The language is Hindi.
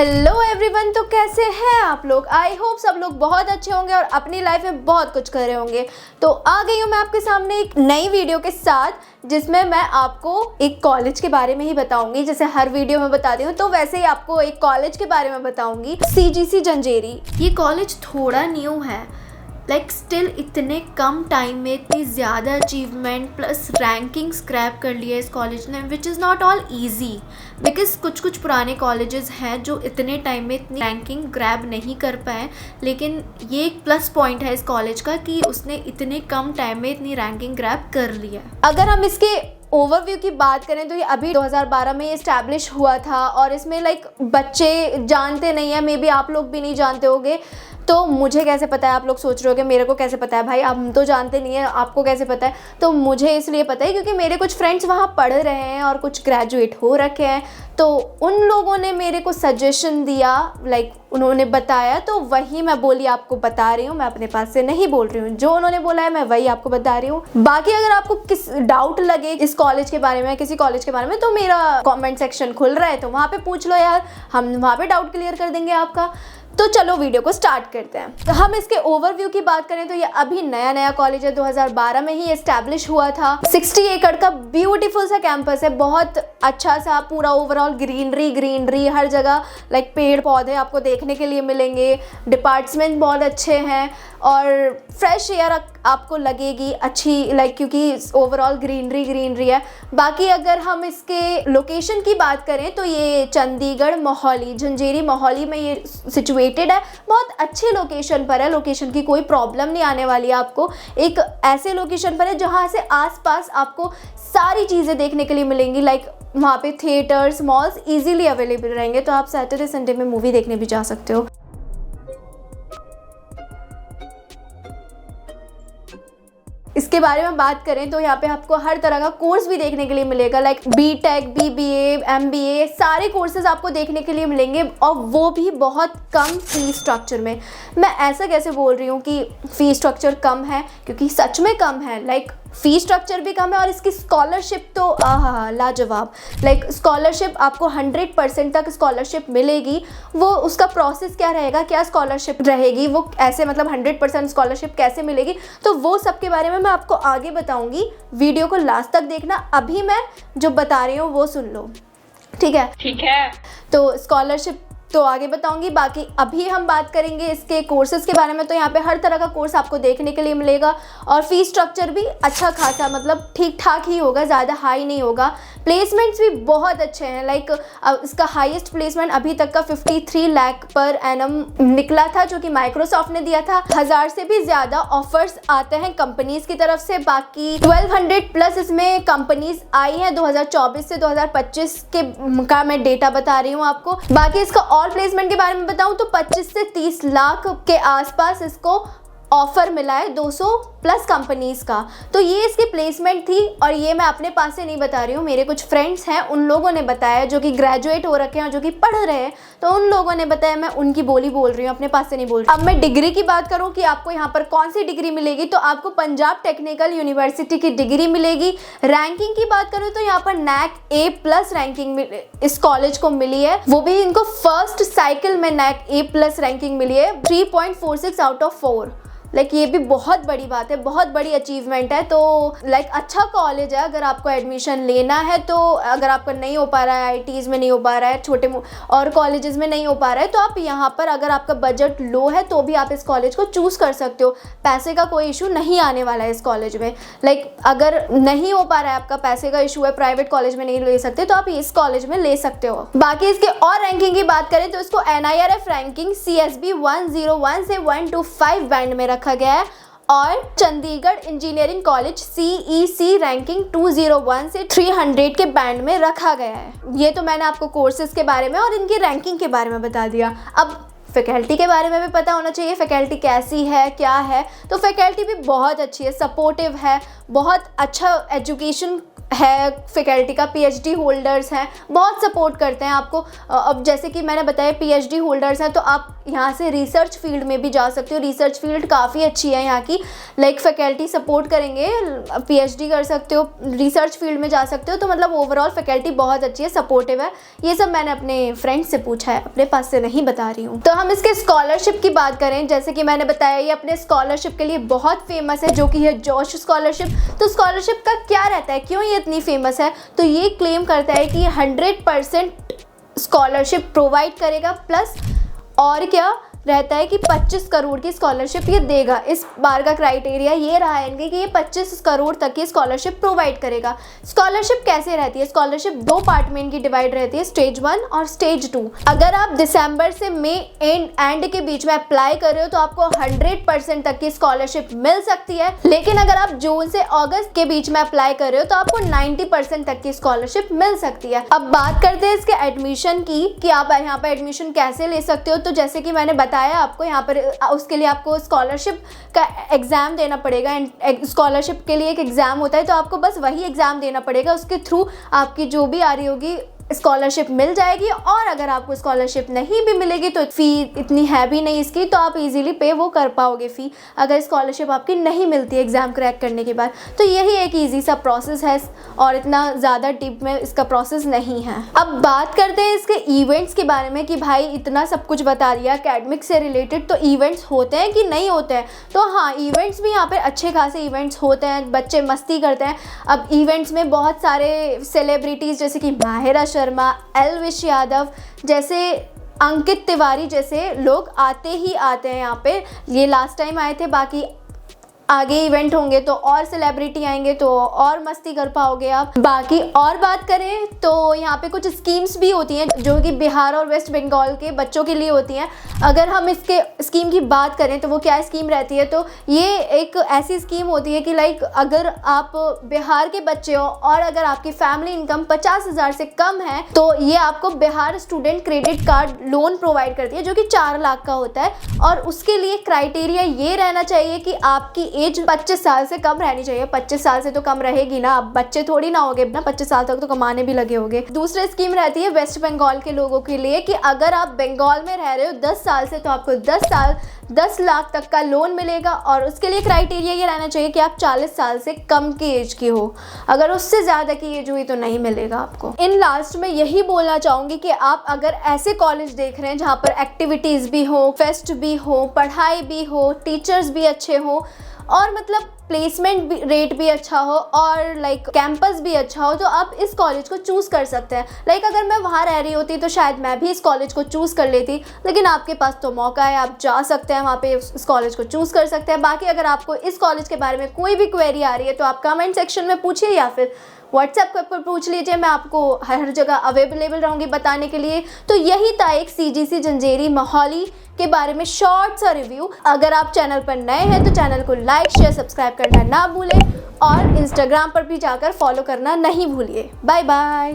हेलो एवरीवन, तो कैसे हैं आप लोग। आई होप सब लोग बहुत अच्छे होंगे और अपनी लाइफ में बहुत कुछ कर रहे होंगे। तो आ गई हूँ मैं आपके सामने एक नई वीडियो के साथ जिसमें मैं आपको एक कॉलेज के बारे में ही बताऊंगी। जैसे हर वीडियो में बताती हूँ तो वैसे ही आपको एक कॉलेज के बारे में बताऊंगी, CGC जंजेरी। ये कॉलेज थोड़ा न्यू है, स्टिल इतने कम टाइम में इतनी ज़्यादा अचीवमेंट प्लस रैंकिंग स्क्रैप कर लिया इस कॉलेज ने, which is not all easy. Because कुछ पुराने कॉलेजेस हैं जो इतने टाइम में इतनी रैंकिंग ग्रैब नहीं कर पाए, लेकिन ये एक प्लस पॉइंट है इस कॉलेज का कि उसने इतने कम टाइम में इतनी रैंकिंग ग्रैब कर लिया। अगर हम इसके ओवरव्यू की बात करें तो ये अभी 2012 में इस्टेब्लिश हुआ था और इसमें बच्चे जानते नहीं है, मे बी आप लोग भी नहीं जानते होंगे। तो मुझे कैसे पता है, आप लोग सोच रहे हो कि मेरे को कैसे पता है भाई, हम तो जानते नहीं है, आपको कैसे पता है। तो मुझे इसलिए पता है क्योंकि मेरे कुछ फ्रेंड्स वहाँ पढ़ रहे हैं और कुछ ग्रेजुएट हो रखे हैं, तो उन लोगों ने मेरे को सजेशन दिया, उन्होंने बताया, तो वही मैं बोली आपको बता रही हूँ। मैं अपने पास से नहीं बोल रही हूँ, जो उन्होंने बोला है मैं वही आपको बता रही हूँ। बाकी अगर आपको किस डाउट लगे इस कॉलेज के बारे में, किसी कॉलेज के बारे में, तो मेरा कमेंट सेक्शन खुल रहा है, तो वहाँ पे पूछ लो यार, हम वहाँ पे डाउट क्लियर कर देंगे आपका। तो चलो वीडियो को स्टार्ट करते हैं। तो हम इसके ओवरव्यू की बात करें तो ये अभी नया कॉलेज है, 2012 में ही एस्टैब्लिश हुआ था। 60 एकड़ का ब्यूटीफुल सा कैंपस है, बहुत अच्छा सा, पूरा ओवरऑल ग्रीनरी हर जगह, पेड़ पौधे आपको देखने के लिए मिलेंगे। डिपार्टमेंट बहुत अच्छे हैं और फ्रेश एयर आपको लगेगी अच्छी, क्योंकि ओवरऑल ग्रीनरी है। बाकी अगर हम इसके लोकेशन की बात करें तो ये चंडीगढ़ मोहाली, जंजेरी मोहाली में ये सिचुएटेड है। बहुत अच्छे लोकेशन पर है, लोकेशन की कोई प्रॉब्लम नहीं आने वाली है आपको। एक ऐसे लोकेशन पर है जहाँ से आसपास आपको सारी चीज़ें देखने के लिए मिलेंगी, वहाँ पे थिएटर्स, मॉल्स इजीली अवेलेबल रहेंगे, तो आप सैटरडे संडे में मूवी देखने भी जा सकते हो। इसके बारे में बात करें तो यहाँ पे आपको हर तरह का कोर्स भी देखने के लिए मिलेगा, BTech, BBA, MBA, सारे कोर्सेज आपको देखने के लिए मिलेंगे और वो भी बहुत कम फीस स्ट्रक्चर में। मैं ऐसा कैसे बोल रही हूँ कि फीस स्ट्रक्चर कम है, क्योंकि सच में कम है। फीस स्ट्रक्चर भी कम है और इसकी स्कॉलरशिप तो लाजवाब। स्कॉलरशिप आपको 100% तक स्कॉलरशिप मिलेगी। वो उसका प्रोसेस क्या रहेगा, क्या स्कॉलरशिप रहेगी, वो ऐसे 100% स्कॉलरशिप कैसे मिलेगी, तो वो सब के बारे में मैं आपको आगे बताऊंगी। वीडियो को लास्ट तक देखना। अभी मैं जो बता रही हूँ वो सुन लो, ठीक है। तो स्कॉलरशिप तो आगे बताऊंगी। बाकी अभी हम बात करेंगे इसके कोर्सेज के बारे में। तो यहाँ पे हर तरह का कोर्स आपको देखने के लिए मिलेगा और फीस स्ट्रक्चर भी अच्छा खासा, ठीक ठाक ही होगा, ज़्यादा हाई नहीं होगा। प्लेसमेंट्स भी बहुत अच्छे हैं। इसका हाईएस्ट प्लेसमेंट अभी तक का 53 लाख पर एनम निकला था, जो कि माइक्रोसॉफ्ट ने दिया था। 1000 से भी ज़्यादा ऑफर्स आते हैं कंपनीज की तरफ से। बाकी 1200 प्लस इसमें कंपनीज आई हैं 2024 से 2025 का मैं डेटा बता रही हूँ आपको। बाकी इसका और प्लेसमेंट के बारे में बताऊं तो 25 से 30 लाख के आसपास इसको ऑफर मिला है 200 प्लस कंपनीज का। तो ये इसकी प्लेसमेंट थी और ये मैं अपने पास से नहीं बता रही हूँ, मेरे कुछ फ्रेंड्स हैं उन लोगों ने बताया, जो कि ग्रेजुएट हो रखे हैं और जो कि पढ़ रहे हैं, तो उन लोगों ने बताया, मैं उनकी बोली बोल रही हूँ, अपने पास से नहीं बोल रही। अब मैं डिग्री की बात करूँ कि आपको यहाँ पर कौन सी डिग्री मिलेगी, तो आपको पंजाब टेक्निकल यूनिवर्सिटी की डिग्री मिलेगी। रैंकिंग की बात करूँ तो यहाँ पर NAC A+ रैंकिंग इस कॉलेज को मिली है, वो भी इनको फर्स्ट साइकिल में NAC A+ रैंकिंग मिली है, 3.46 आउट ऑफ 4। ये भी बहुत बड़ी बात है, बहुत बड़ी अचीवमेंट है। तो अच्छा कॉलेज है अगर आपको एडमिशन लेना है। तो अगर आपका नहीं हो पा रहा है, IITs में नहीं हो पा रहा है, छोटे और कॉलेजेस में नहीं हो पा रहा है, तो आप यहाँ पर, अगर आपका बजट लो है तो भी आप इस कॉलेज को चूज़ कर सकते हो। पैसे का कोई इशू नहीं आने वाला है इस कॉलेज में। अगर नहीं हो पा रहा है, आपका पैसे का इशू है, प्राइवेट कॉलेज में नहीं ले सकते, तो आप इस कॉलेज में ले सकते हो। बाकी इसके और रैंकिंग की बात करें तो इसको NIRF रैंकिंग CSB 101 से 125 बैंड में रखा गया है और Chandigarh engineering college CEC ranking 201 से 300 के बैंड में रखा गया है। ये तो मैंने आपको कोर्सेज के बारे में और इनकी रैंकिंग के बारे में बता दिया। अब फैकल्टी के बारे में भी पता होना चाहिए, फैकल्टी कैसी है, क्या है। तो फैकल्टी भी बहुत अच्छी है, सपोर्टिव है, बहुत अच्छा एजुकेशन है फैकल्टी का, पीएचडी होल्डर्स हैं, बहुत सपोर्ट करते हैं आपको। अब जैसे कि मैंने बताया पीएचडी होल्डर्स हैं तो आप यहाँ से रिसर्च फील्ड में भी जा सकते हो। रिसर्च फील्ड काफ़ी अच्छी है यहाँ की, लाइक फैकल्टी सपोर्ट करेंगे, पीएचडी कर सकते हो, रिसर्च फील्ड में जा सकते हो। तो मतलब ओवरऑल फैकल्टी बहुत अच्छी है, सपोर्टिव है। ये सब मैंने अपने फ्रेंड्स से पूछा है, अपने पास से नहीं बता रही हूँ। तो हम इसके स्कॉलरशिप की बात करें, जैसे कि मैंने बताया ये अपने स्कॉलरशिप के लिए बहुत फेमस है, जो कि है जोश स्कॉलरशिप। तो स्कॉलरशिप का क्या रहता है, क्यों ये इतनी फेमस है? तो ये क्लेम करता है कि 100% स्कॉलरशिप प्रोवाइड करेगा, प्लस और क्या रहता है कि 25 करोड़ की स्कॉलरशिप ये देगा। इस बार का क्राइटेरिया ये रहा है इनके कि ये 25 करोड़ तक की स्कॉलरशिप प्रोवाइड करेगा। स्कॉलरशिप कैसे रहती है? स्कॉलरशिप 2 पार्ट में इनकी डिवाइड रहती है, स्टेज 1 और स्टेज 2। अगर आप दिसंबर से मई एंड के बीच में अप्लाई कर रहे हो तो आपको 100% तक की स्कॉलरशिप मिल सकती है, लेकिन अगर आप जून से अगस्त के बीच में अप्लाई कर रहे हो तो आपको 90% तक की स्कॉलरशिप मिल सकती है। अब बात करते हैं इसके एडमिशन की, कि आप यहाँ पर एडमिशन कैसे ले सकते हो। तो जैसे कि मैंने बताया आपको, यहाँ पर उसके लिए आपको स्कॉलरशिप का एग्ज़ाम देना पड़ेगा। एंड स्कॉलरशिप के लिए एक एग्ज़ाम होता है, तो आपको बस वही एग्ज़ाम देना पड़ेगा, उसके थ्रू आपकी जो भी आ रही होगी स्कॉलरशिप मिल जाएगी। और अगर आपको स्कॉलरशिप नहीं भी मिलेगी तो फ़ी इतनी है भी नहीं इसकी, तो आप इजीली पे वो कर पाओगे फ़ी, अगर स्कॉलरशिप आपकी नहीं मिलती है एग्ज़ाम क्रैक करने के बाद। तो यही एक ईजी सा प्रोसेस है और इतना ज़्यादा डीप में इसका प्रोसेस नहीं है। अब बात करते हैं इसके इवेंट्स के बारे में, कि भाई इतना सब कुछ बता दिया एकेडमिक से रिलेटेड, तो इवेंट्स होते हैं कि नहीं होते हैं? तो हाँ, इवेंट्स भी यहाँ पर अच्छे खासे इवेंट्स होते हैं, बच्चे मस्ती करते हैं। अब इवेंट्स में बहुत सारे सेलिब्रिटीज़ जैसे कि माहिरा शर्मा, एलविश यादव जैसे, अंकित तिवारी जैसे लोग आते ही आते हैं यहाँ पे। ये लास्ट टाइम आए थे, बाकी आगे इवेंट होंगे तो और सेलिब्रिटी आएंगे तो और मस्ती कर पाओगे आप। बाकी और बात करें तो यहाँ पे कुछ स्कीम्स भी होती हैं जो कि बिहार और वेस्ट बंगाल के बच्चों के लिए होती हैं। अगर हम इसके स्कीम की बात करें तो वो क्या स्कीम रहती है, तो ये एक ऐसी स्कीम होती है कि लाइक अगर आप बिहार के बच्चे हो और अगर आपकी फैमिली इनकम 50,000 से कम है तो ये आपको Bihar student credit card loan provide करती है, जो कि 4 लाख का होता है। और उसके लिए क्राइटेरिया ये रहना चाहिए कि आपकी एज 25 साल से कम रहनी चाहिए। 25 साल से तो कम रहेगी ना, अब बच्चे थोड़ी ना होगे ना, 25 साल तक तो कमाने भी लगे होंगे। दूसरी स्कीम रहती है वेस्ट बंगाल के लोगों के लिए, कि अगर आप बंगाल में रह रहे हो 10 साल से तो आपको 10 लाख तक का लोन मिलेगा। और उसके लिए क्राइटेरिया ये रहना चाहिए कि आप 40 साल से कम की एज की हो, अगर उससे ज़्यादा की एज हुई तो नहीं मिलेगा आपको। इन लास्ट में यही बोलना चाहूँगी कि आप अगर ऐसे कॉलेज देख रहे हैं जहाँ पर एक्टिविटीज़ भी हो, फेस्ट भी हो, पढ़ाई भी हो, टीचर्स भी अच्छे हो और मतलब प्लेसमेंट भी रेट भी अच्छा हो और लाइक कैंपस भी अच्छा हो, तो आप इस कॉलेज को चूज़ कर सकते हैं। लाइक अगर मैं वहाँ रह रही होती तो शायद मैं भी इस कॉलेज को चूज़ कर लेती, लेकिन आपके पास तो मौका है, आप जा सकते हैं वहाँ पे, इस कॉलेज को चूज़ कर सकते हैं। बाकी अगर आपको इस कॉलेज के बारे में कोई भी क्वेरी आ रही है तो आप कमेंट सेक्शन में पूछिए या फिर व्हाट्सएप पर पूछ लीजिए, मैं आपको हर जगह अवेलेबल रहूँगी बताने के लिए। तो यही था एक सीजीसी जंजेरी मोहाली के बारे में शॉर्ट सा रिव्यू। अगर आप चैनल पर नए हैं तो चैनल को लाइक शेयर सब्सक्राइब करना ना भूलें और इंस्टाग्राम पर भी जाकर फॉलो करना नहीं भूलिए। Bye bye.